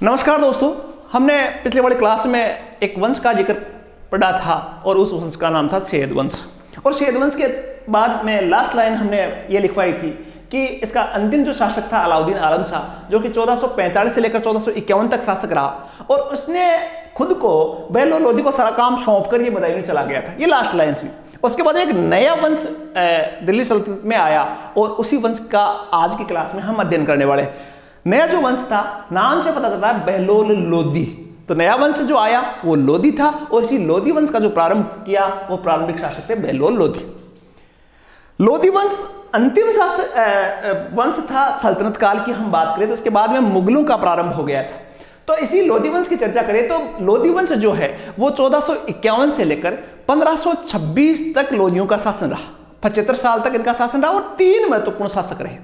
नमस्कार दोस्तों, हमने पिछले वाली क्लास में एक वंश का जिक्र पढ़ा था और उस वंश का नाम था सैयद वंश। और सैयद वंश के बाद में लास्ट लाइन हमने ये लिखवाई थी कि इसका अंतिम जो शासक था अलाउद्दीन आलम शाह, जो कि 1445 से लेकर 1451 तक शासक रहा और उसने खुद को बेलो लोदी को सारा काम सौंप कर ये बदायूं चला गया था। ये लास्ट लाइन थी। उसके बाद एक नया वंश दिल्ली सल्तनत में आया और उसी वंश का आज की क्लास में हम अध्ययन करने वाले हैं। नया जो वंश था, नाम से पता चलता है बहलोल लोदी। तो नया वंश जो आया वो लोदी था और इसी लोदी वंश का जो प्रारंभ किया वो प्रारंभिक शासक थे बहलोल लोदी। लोदी वंश अंतिम वंश था सल्तनत काल की हम बात करें तो उसके बाद में मुगलों का प्रारंभ हो गया था। तो इसी लोदी वंश की चर्चा करें तो लोदी वंश जो है वो 1451 से लेकर 1526 तक लोदियों का शासन रहा। 75 साल तक इनका शासन रहा और 3 महत्वपूर्ण शासक रहे।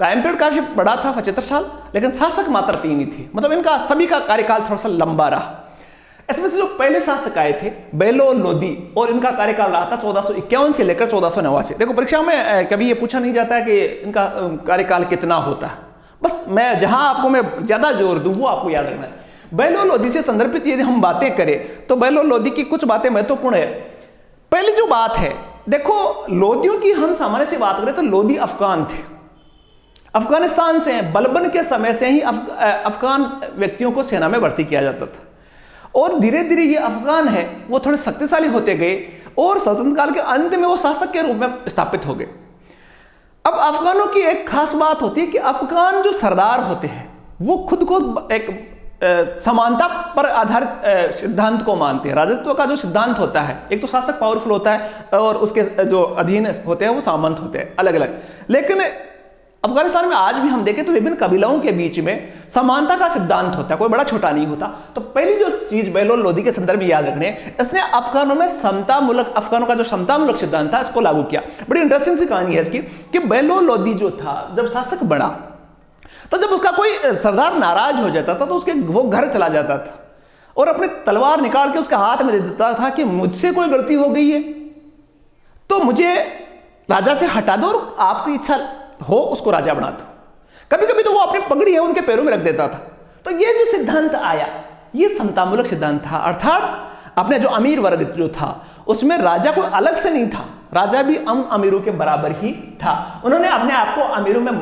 टाइम पीरियड काफी बड़ा था 75 साल, लेकिन शासक मात्र 3 ही थे। मतलब इनका सभी का कार्यकाल थोड़ा सा लंबा रहा। इसमें से जो पहले शासक आए थे बेलो लोदी और इनका कार्यकाल रहा था 1451 से लेकर 1489। देखो परीक्षा में कभी ये पूछा नहीं जाता कि इनका कार्यकाल कितना होता है। बस मैं जहां आपको मैं ज्यादा जोर दूं वो आपको याद रखना है। बेलो लोदी से संदर्भित यदि हम बातें करें तो बेलो लोदी की कुछ बातें महत्वपूर्ण है। पहली जो बात है, देखो लोदियों की हम सामान्य से बात करें तो लोदी अफगान थे। अफगानिस्तान से बलबन के समय से ही अफगान व्यक्तियों को सेना में भर्ती किया जाता था और धीरे धीरे ये अफगान है वो थोड़े शक्तिशाली होते गए और सल्तनत काल के अंत में वो शासक के रूप में स्थापित हो गए। अब अफगानों की एक खास बात होती है कि अफगान जो सरदार होते हैं वो खुद को एक समानता पर आधारित सिद्धांत को मानते हैं। राजत्व का जो सिद्धांत होता है, एक तो शासक पावरफुल होता है और उसके जो अधीन होते हैं वो सामंत होते हैं अलग अलग। लेकिन अफगानिस्तान में आज भी हम देखें तो विभिन्न कबीलाओं के बीच में समानता का सिद्धांत होता है, कोई बड़ा छोटा नहीं होता। तो पहली जो चीज बेलोल लोदी के संदर्भ में याद रखने, इसने अफगानों में अफगानों का जो समतामूलक सिद्धांत था इसको लागू किया। बड़ी इंटरेस्टिंग सी कहानी है इसकी कि बेलोल लोदी जो था जब शासक बना तो जब उसका कोई सरदार नाराज हो जाता था तो वो घर चला जाता था और अपनी तलवार निकाल के उसके हाथ में दे देता था कि मुझसे कोई गलती हो गई है तो मुझे राजा से हटा दो और आपकी इच्छा हो उसको राजा बना दो। कभी कभी तो वो अपनी पगड़ी है उनके पैरों में रख देता था। तो ये जो सिद्धांत आया ये समतामूलक सिद्धांत था, अर्थात अपने जो अमीर वर्ग जो था उसमें राजा कोई अलग से नहीं था, राजा भी अमीरों के बराबर ही था। उन्होंने अपने आप को अमीरों में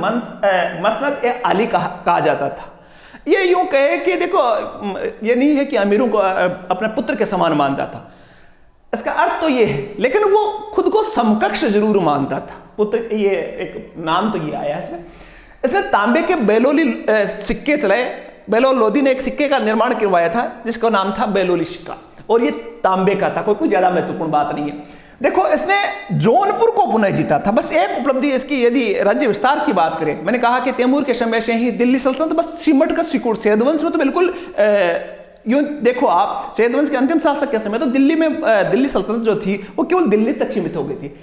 मसनद ए आली कहा जाता था। ये यूं कहे कि देखो ये नहीं है कि अमीरों को अपने पुत्र के समान मानता था, इसका अर्थ तो ये है, लेकिन वो खुद को समकक्ष जरूर मानता था पुत्र। ये एक नाम तो ये आया है इसने तांबे के बेलोली सिक्के चलाए। बेलोल लोदी ने एक सिक्के का निर्माण करवाया था जिसका नाम था बेलोली सिक्का और ये तांबे का था। कोई ज्यादा महत्वपूर्ण बात नहीं है। देखो इसने जौनपुर को पुनः जीता था। बस एक उपलब्धि इसकी, यदि राज्य विस्तार की बात करें, मैंने कहा कि तैमूर के समय से ही दिल्ली सल्तनत बस सिमट का सिकुड़। सैयद वंश में तो बिल्कुल यूं देखो आप, सैयद वंश के अंतिम शासक के समय तो दिल्ली सल्तनत जो थी वो केवल दिल्ली तक सीमित हो गई थी।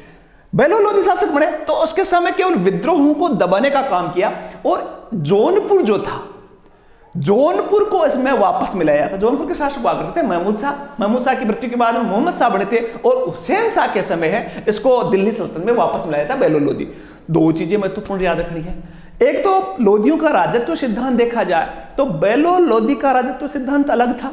बेलोल लोदी शासक बने तो उसके समय केवल विद्रोहों को दबाने का काम किया और जौनपुर जो था, जौनपुर को इसमें वापस मिलाया था। जौनपुर के शासक हुआ करते थे महमूद शाह की मृत्यु के बाद में मोहम्मद शाह बने थे और हुसैन शाह के समय है इसको दिल्ली सल्तनत में वापस मिलाया था बेलोल लोदी। 2 चीजें महत्वपूर्ण याद रखनी है। एक तो लोदियों का राजत्व सिद्धांत देखा जाए तो बेलोल लोदी का राजत्व सिद्धांत अलग था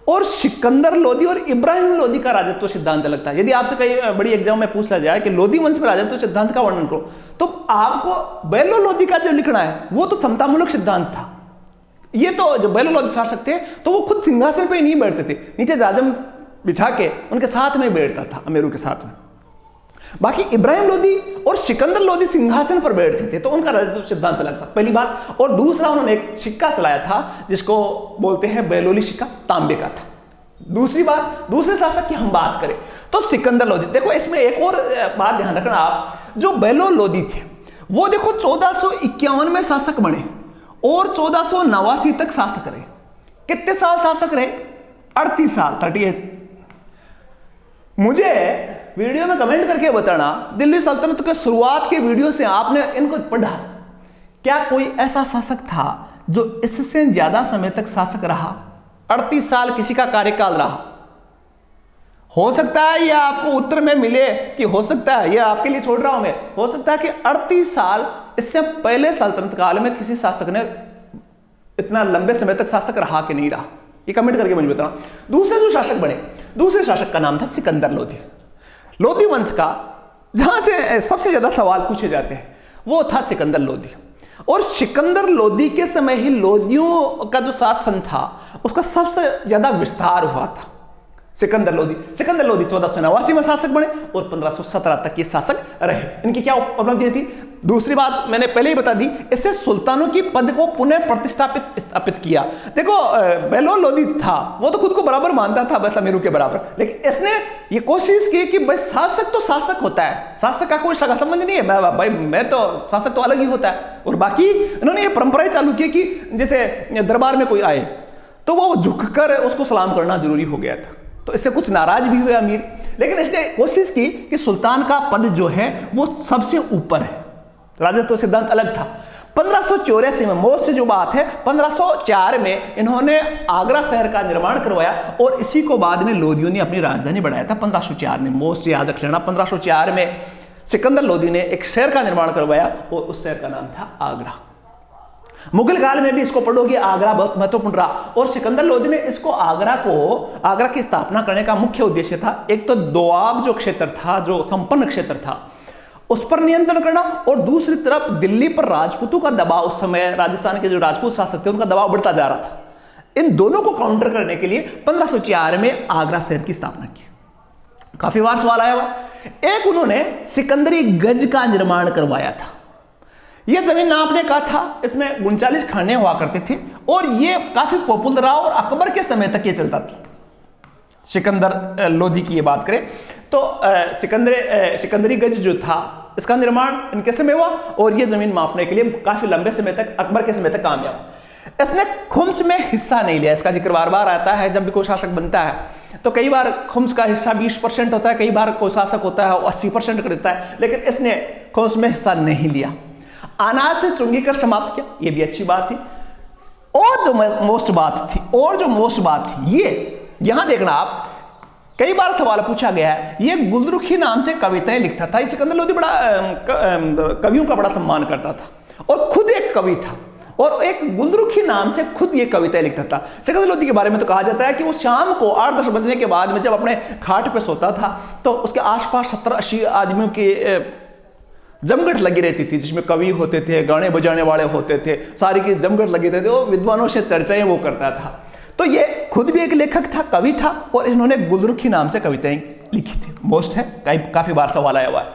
और सिकंदर लोदी और इब्राहिम लोदी का राजत्व सिद्धांत अलग था। यदि आपसे कई बड़ी एग्जाम में पूछा जाए कि लोदी वंश में राजत्व सिद्धांत का वर्णन करो तो आपको बेलोल लोदी का जो लिखना है वो तो समतामूलक सिद्धांत था। ये तो जो बेलोल लोदी शासक थे तो वो खुद सिंहासन पे ही नहीं बैठते थे, नीचे जाजम बिछा के उनके साथ में बैठता था, अमीरों के साथ में। बाकी इब्राहिम लोदी और सिकंदर लोदी सिंहासन पर बैठते थे तो उनका राजत्व सिद्धांत अलग था, पहली बात। और दूसरा, उन्होंने एक सिक्का चलाया था जिसको बोलते हैं बेलोली सिक्का, तांबे का था। दूसरी बात, दूसरे शासक की हम बात करें तो सिकंदर लोदी। देखो इसमें एक और बात ध्यान रखना आप, जो बेलोल लोदी थे वो देखो 1451 में शासक बने और 1489 तक शासक रहे। कितने साल शासक रहे? 38 साल, 38। मुझे वीडियो में कमेंट करके बताना, दिल्ली सल्तनत के शुरुआत के वीडियो से आपने इनको पढ़ा, क्या कोई ऐसा शासक था जो इससे ज्यादा समय तक शासक रहा? 38 साल किसी का कार्यकाल रहा। हो सकता है ये आपको उत्तर में मिले कि हो सकता है, ये आपके लिए छोड़ रहा हूं मैं, हो सकता है कि 38 साल इससे पहले सल्तनत काल में किसी शासक ने इतना लंबे समय तक शासक रहा कि नहीं रहा, ये कमेंट करके मुझे बताना। दूसरे जो शासक बने, दूसरे शासक का नाम था सिकंदर लोदी। लोदी वंश का जहां से सबसे ज्यादा सवाल पूछे जाते हैं वो था सिकंदर लोदी। और सिकंदर लोदी के समय ही लोदियों का जो शासन था उसका सबसे ज्यादा विस्तार हुआ था। सिकंदर लोदी 1489 में शासक बने और 1517 तक ये शासक रहे। इनकी क्या उपलब्धियां थी? दूसरी बात मैंने पहले ही बता दी, इससे सुल्तानों की पद को पुनः स्थापित किया। देखो बेलोर लोदी था, वो तो खुद को बराबर मानता था बस अमीरों के बराबर, लेकिन इसने ये कोशिश की कि भाई शासक तो शासक होता है, शासक का कोई सगा संबंध नहीं है, भाई मैं तो शासक तो अलग ही होता है। और बाकी इन्होंने ये परंपराएं चालू की कि जैसे दरबार में कोई आए तो वो झुककर उसको सलाम करना जरूरी हो गया था। तो इससे कुछ नाराज भी हुए अमीर, लेकिन इसने कोशिश की कि सुल्तान का पद जो है वो सबसे ऊपर है। राजत्व तो सिद्धांत अलग था। 1584 में मोस्ट जो बात है, 1504 में इन्होंने आगरा शहर का निर्माण करवाया और इसी को बाद में लोदियों ने अपनी राजधानी बनाया था। 1504 में, मोस्ट याद रख लेना, 1504 में सिकंदर लोदी ने एक शहर का निर्माण करवाया और उस शहर का नाम था आगरा। मुगल काल में भी इसको पढ़ोगे, आगरा बहुत महत्वपूर्ण रहा। और सिकंदर लोदी ने इसको आगरा की स्थापना करने का मुख्य उद्देश्य था, एक तो दोआब जो क्षेत्र था, जो संपन्न क्षेत्र था, उस पर नियंत्रण करना, और दूसरी तरफ दिल्ली पर राजपूतों का दबाव, उस समय राजस्थान के जो राजपूत शासक थे उनका दबाव बढ़ता जा रहा था। इन दोनों को काउंटर करने के लिए 1504 में आगरा शहर की स्थापना की। काफी बार सवाल आया हुआ। एक उन्होंने सिकंदरी गज का निर्माण करवाया था। यह जमीन नापने का था, इसमें 39 खाने हुआ करते थे और यह काफी पॉपुलर रहा और अकबर के समय तक यह चलता था। सिकंदर लोदी की ये बात करें तो सिकंदरी गज जो था इसका निर्माण इनके समय हुआ और यह जमीन मापने के लिए काफी लंबे समय तक, अकबर के समय तक कामयाब। इसने खुम्स में हिस्सा नहीं लिया। इसका जिक्र बार बार आता है जब भी कोई शासक बनता है, तो कई बार खुम्स का हिस्सा 20% होता है, कई बार कोई शासक होता है 80% कर देता है, लेकिन इसने खुम्स में हिस्सा नहीं लिया। अनाज से चुंगी कर समाप्त किया, यह भी अच्छी बात थी। और जो मोस्ट बात थी ये यहां देखना आप, कई बार सवाल पूछा गया है, ये गुलरुखी नाम से कविताएं लिखता था। सिकंदर लोदी बड़ा कवियों का बड़ा सम्मान करता था और खुद एक कवि था और एक गुलरुखी नाम से खुद ये कविताएं लिखता था। सिकंदर लोदी के बारे में तो कहा जाता है कि वो शाम को 8-10 बजने के बाद में जब अपने खाट पे सोता था तो उसके आसपास 70-80 आदमियों की जमघट लगी रहती थी, जिसमें कवि होते थे, गाने बजाने वाले होते थे, सारी की जमघट लगी रहती थी और विद्वानों से चर्चाएं वो करता था। तो ये खुद भी एक लेखक था, कवि था और इन्होंने गुलरुखी नाम से कविताएं लिखी थी। मोस्ट है, काफी बार सवाल आया हुआ है।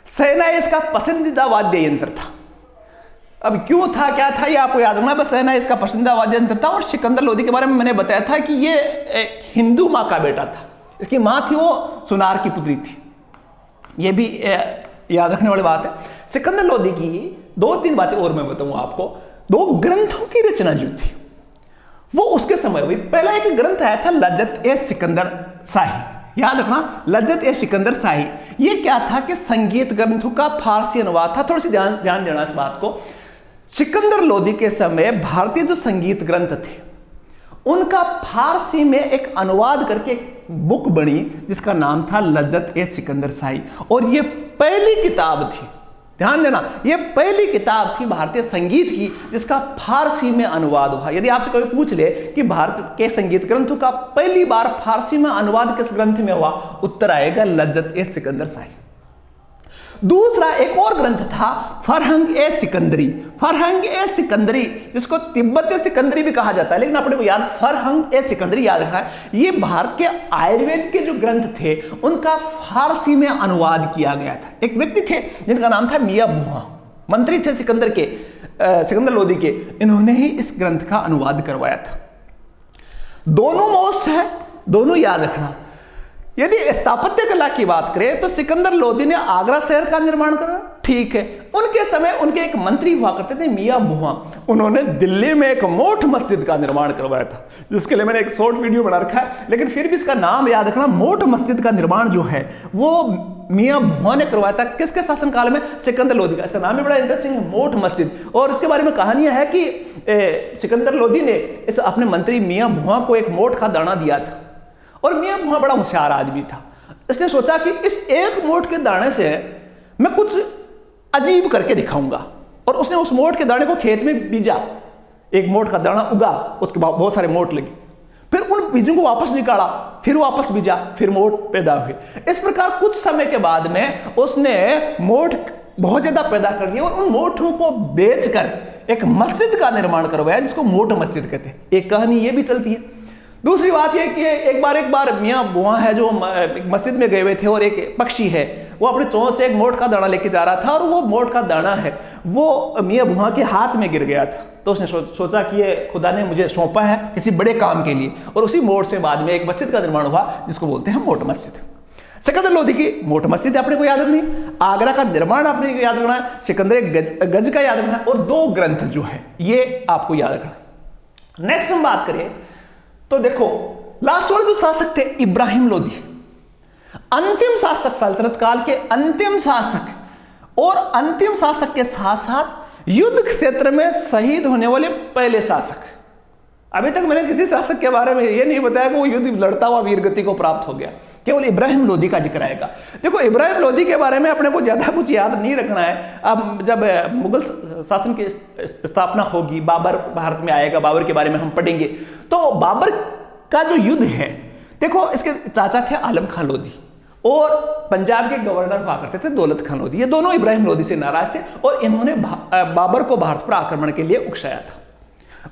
शहनाई इसका पसंदीदा वाद्य यंत्र था। अब क्यों था, क्या था, ये आपको याद रखना। बस शहनाई इसका पसंदीदा वाद्य यंत्र था। और सिकंदर लोदी के बारे में मैंने बताया था कि ये एक हिंदू माँ का बेटा था। इसकी माँ थी वो सुनार की पुत्री थी, ये भी याद रखने वाली बात है। सिकंदर लोदी की 2-3 बातें और मैं बताऊं आपको। 2 ग्रंथों की रचना जो थी वो उसके समय हुई। पहला एक ग्रंथ आया था लज्जत-ए-सिकंदर शाही, याद रखना, लज्जत-ए-सिकंदर शाही। ये क्या था कि संगीत ग्रंथों का फारसी अनुवाद था। थोड़ी सी ध्यान देना इस बात को। सिकंदर लोदी के समय भारतीय जो संगीत ग्रंथ थे उनका फारसी में एक अनुवाद करके एक बुक बनी जिसका नाम था लज्जत-ए-सिकंदर शाही। और ये पहली किताब थी, ध्यान देना, ये पहली किताब थी भारतीय संगीत की जिसका फारसी में अनुवाद हुआ। यदि आपसे कोई पूछ ले कि भारत के संगीत ग्रंथों का पहली बार फारसी में अनुवाद किस ग्रंथ में हुआ, उत्तर आएगा लज्जत-ए-सिकंदर शाही। दूसरा एक और ग्रंथ था फरहंग-ए-सिकंदरी। फरहंग-ए-सिकंदरी जिसको तिब्बत-ए-सिकंदरी भी कहा जाता है, लेकिन अपने को याद फरहंग-ए-सिकंदरी याद रखा है। ये भारत के आयुर्वेद के जो ग्रंथ थे उनका फारसी में अनुवाद किया गया था। एक व्यक्ति थे जिनका नाम था मियां भुआ, मंत्री थे सिकंदर लोदी के, इन्होंने ही इस ग्रंथ का अनुवाद करवाया था। दोनों मोस्ट है, दोनों याद रखना। यदि स्थापत्य कला की बात करें तो सिकंदर लोदी ने आगरा शहर का निर्माण करा, ठीक है। उनके समय उनके एक मंत्री हुआ करते थे मियां भुआ, उन्होंने दिल्ली में एक मोठ मस्जिद का निर्माण करवाया था, जिसके लिए मैंने एक शॉर्ट वीडियो बना रखा है, लेकिन फिर भी इसका नाम याद रखना। मोठ मस्जिद का निर्माण जो है वो मियां भुआ ने करवाया था। किसके शासनकाल में? सिकंदर लोदी का। इसका नाम भी बड़ा इंटरेस्टिंग है, मोठ मस्जिद। और इसके बारे में कहानियां है कि सिकंदर लोदी ने इस अपने मंत्री मियां भुआ को एक मोठ का दाना दिया था और मियां भुआ बड़ा होशियार आदमी था। इसने सोचा कि इस एक मोठ के दाने से मैं कुछ अजीब करके दिखाऊंगा, और उसने उस मोठ के दाने को खेत में बीजा। एक मोठ का दाना उगा, उसके बाद बहुत सारे मोठ लगे, फिर उन बीजों को वापस निकाला, फिर वापस बीजा, फिर मोठ पैदा हुए। इस प्रकार कुछ समय के बाद में उसने मोठ बहुत ज्यादा पैदा कर दिया और उन मोठों को बेचकर एक मस्जिद का निर्माण करवाया जिसको मोठ मस्जिद कहते हैं। एक कहानी ये भी चलती है। दूसरी बात यह कि एक बार मियाँ बुआ है जो एक मस्जिद में गए हुए थे और एक पक्षी है वो अपने चोंच से एक मोठ का दाना लेके जा रहा था और वो मोठ का दाना है वो मियाँ बुआ के हाथ में गिर गया था। तो उसने सोचा कि ये खुदा ने मुझे सौंपा है किसी बड़े काम के लिए, और उसी मोठ से बाद में एक मस्जिद का निर्माण हुआ जिसको बोलते हैं मोठ मस्जिद। सिकंदर लोधी की मोठ मस्जिद अपने को याद रखनी, आगरा का निर्माण आपने याद रखना है, सिकंदर गज का याद रखना है, और 2 ग्रंथ जो है ये आपको याद रखना है। नेक्स्ट हम बात करें तो देखो लास्ट वाले जो शासक थे इब्राहिम लोधी, अंतिम शासक, सल्तनत काल के अंतिम शासक और अंतिम शासक के साथ साथ युद्ध क्षेत्र में शहीद होने वाले पहले शासक। अभी तक मैंने किसी शासक के बारे में यह नहीं बताया कि वो युद्ध लड़ता हुआ वीरगति को प्राप्त हो गया, केवल इब्राहिम लोधी का जिक्र आएगा। देखो इब्राहिम लोधी के बारे में अपने को ज्यादा कुछ याद नहीं रखना है। अब जब मुगल शासन की स्थापना होगी, बाबर भारत में आएगा, बाबर के बारे में हम पढ़ेंगे, तो बाबर का जो युद्ध है, देखो इसके चाचा थे आलम खान लोधी और पंजाब के गवर्नर हुआ करते थे दौलत खान लोधी। ये दोनों इब्राहिम लोधी से नाराज थे और इन्होंने बाबर को भारत पर आक्रमण के लिए उकसाया था।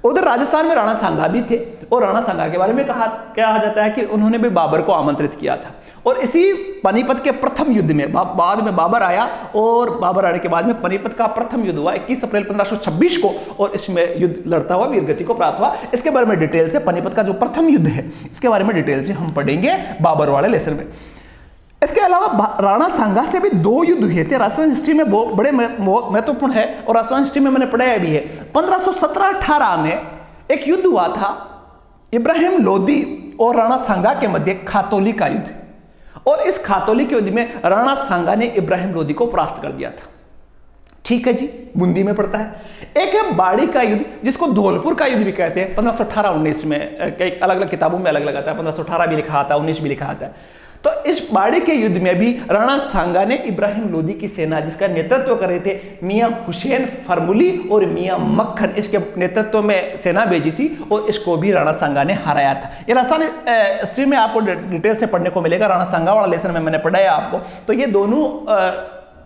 उधर राजस्थान में राणा सांगा भी थे और राणा सांगा के बारे में कहा जाता है कि उन्होंने भी बाबर को आमंत्रित किया था। और इसी पानीपत के प्रथम युद्ध में बाद में बाबर आया और बाबर आने के बाद में पानीपत का प्रथम युद्ध हुआ 21 अप्रैल 1526 को, और इसमें युद्ध लड़ता हुआ वीरगति को प्राप्त हुआ। इसके बारे में डिटेल से पानीपत का जो प्रथम युद्ध है इसके बारे में डिटेल से हम पढ़ेंगे बाबर वाले लेसन में। इसके अलावा राणा सांगा से भी 2 युद्ध हुए थे, राजस्थान हिस्ट्री में बहुत बड़े महत्वपूर्ण है और राजस्थान हिस्ट्री में मैंने पढ़ाया भी है। 1517-18 में एक युद्ध हुआ था इब्राहिम लोधी और राणा सांगा के मध्य, खातौली का युद्ध, और इस खातौली के युद्ध में राणा सांगा ने इब्राहिम लोधी को परास्त कर दिया था। ठीक है जी, बूंदी में पड़ता है। एक है बाड़ी का युद्ध जिसको धौलपुर का युद्ध भी कहते हैं, 1518-19 में अलग अलग किताबों में अलग अलग आता है, 1518 भी लिखा आता है, 19 भी लिखा आता है। तो इस बाड़ी के युद्ध में भी राणा सांगा ने इब्राहिम लोधी की सेना जिसका नेतृत्व कर रहे थे मियां हुसैन फरमुली और मियां मक्खन, इसके नेतृत्व में सेना भेजी थी और इसको भी राणा सांगा ने हराया था। ये राजस्थान हिस्ट्री में आपको डिटेल से पढ़ने को मिलेगा, राणा सांगा वाला लेसन में मैंने पढ़ाया आपको। तो ये दोनों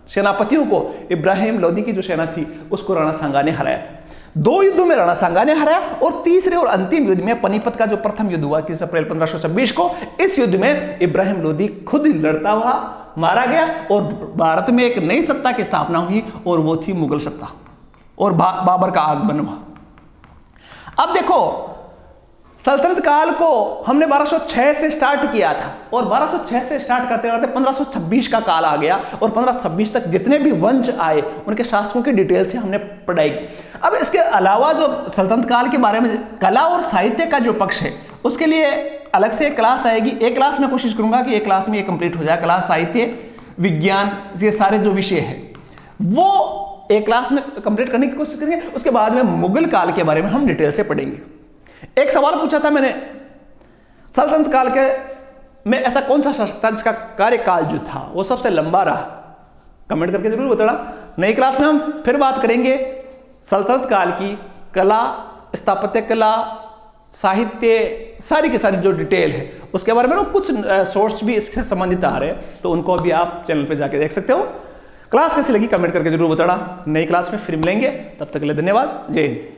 सेनापतियों को इब्राहिम लोधी की जो सेना थी उसको राणा सांगा ने हराया था। 2 युद्धों में राणा सांगा ने हराया और तीसरे और अंतिम युद्ध में पानीपत का जो प्रथम युद्ध हुआ 21 अप्रैल 1526 को, इस युद्ध में इब्राहिम लोधी खुद लड़ता हुआ मारा गया और भारत में एक नई सत्ता की स्थापना हुई और वो थी मुगल सत्ता और बाबर का आगमन हुआ। अब देखो सल्तनत काल को हमने 1206 से स्टार्ट किया था और 1206 से स्टार्ट करते करते 1526 का काल आ गया और 1526 तक जितने भी वंश आए उनके शासकों की डिटेल से हमने पढ़ाई। अब इसके अलावा जो सल्तनत काल के बारे में कला और साहित्य का जो पक्ष है उसके लिए अलग से एक क्लास आएगी। एक क्लास में कोशिश करूंगा कि एक क्लास में ये कंप्लीट हो जाए, कला साहित्य विज्ञान ये सारे जो विषय है वो एक क्लास में कंप्लीट करने की कोशिश करेंगे। उसके बाद में मुगल काल के बारे में हम डिटेल से पढ़ेंगे। एक सवाल पूछा था मैंने, सल्तनत काल के में ऐसा कौन सा शासक था जिसका कार्यकाल जो था वो सबसे लंबा रहा? कमेंट करके जरूर बताना। नई क्लास में हम फिर बात करेंगे सल्तनत काल की कला, स्थापत्य कला, साहित्य, सारी की सारी जो डिटेल है उसके बारे में। कुछ सोर्स भी इससे संबंधित आ रहे हैं तो उनको भी आप चैनल पे जाके देख सकते हो। क्लास कैसी लगी कमेंट करके जरूर बताना। नई क्लास में फिर मिलेंगे, तब तक के लिए धन्यवाद। जय हिंद।